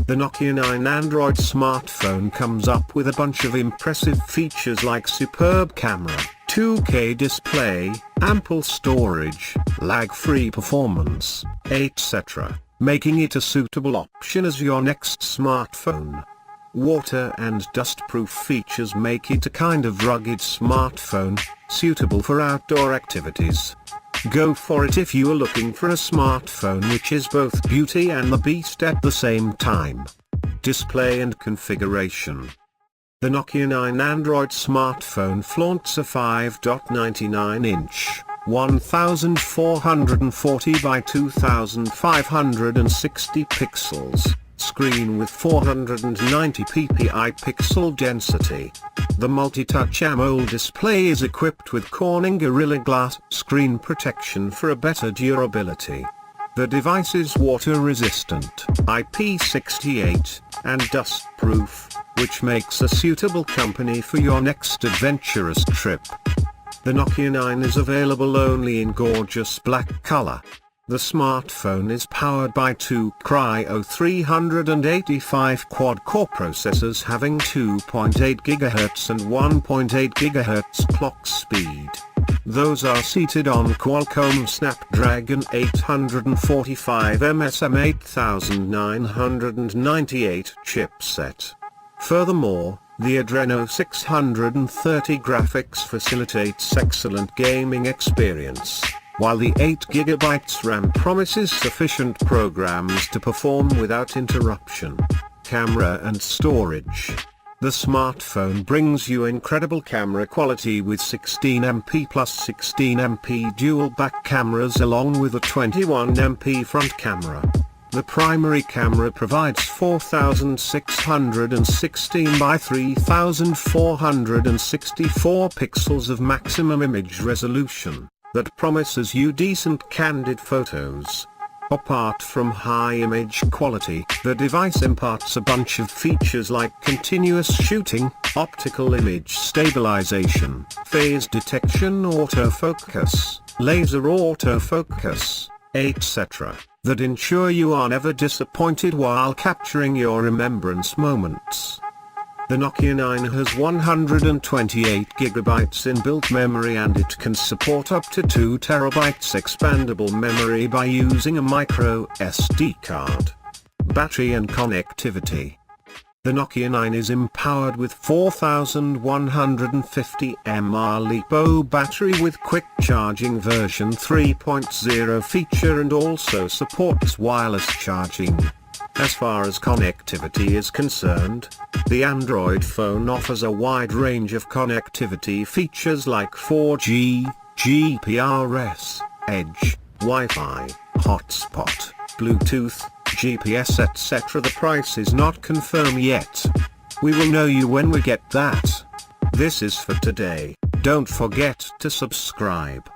The Nokia 9 Android smartphone comes up with a bunch of impressive features like superb camera, 2K display, ample storage, lag-free performance, etc., making it a suitable option as your next smartphone. Water and dust-proof features make it a kind of rugged smartphone, suitable for outdoor activities. Go for it if you are looking for a smartphone which is both beauty and the beast at the same time. Display and configuration. The Nokia 9 Android smartphone flaunts a 5.99-inch, 1440 by 2560 pixels, screen with 490 ppi pixel density. The multi-touch AMOLED display is equipped with Corning Gorilla Glass screen protection for a better durability. The device is water-resistant, IP68, and dust-proof, which makes a suitable company for your next adventurous trip. The Nokia 9 is available only in gorgeous black color. The smartphone is powered by two Cryo 385 quad-core processors having 2.8 GHz and 1.8 GHz clock speed. Those are seated on Qualcomm Snapdragon 845 MSM 8998 chipset. Furthermore, the Adreno 630 graphics facilitates excellent gaming experience, while the 8GB RAM promises sufficient programs to perform without interruption. Camera and storage. The smartphone brings you incredible camera quality with 16MP plus 16MP dual back cameras along with a 21MP front camera. The primary camera provides 4616 by 3464 pixels of maximum image resolution that promises you decent candid photos. Apart from high image quality, the device imparts a bunch of features like continuous shooting, optical image stabilization, phase detection autofocus, laser autofocus, etc., that ensure you are never disappointed while capturing your remembrance moments. The Nokia 9 has 128GB inbuilt memory and it can support up to 2 TB expandable memory by using a micro SD card. Battery and connectivity. The Nokia 9 is empowered with 4150 mAh LiPo battery with quick charging version 3.0 feature and also supports wireless charging. As far as connectivity is concerned, the Android phone offers a wide range of connectivity features like 4G, GPRS, Edge, Wi-Fi, hotspot, Bluetooth, GPS etc. The price is not confirmed yet. We will know you when we get that. This is for today. Don't forget to subscribe.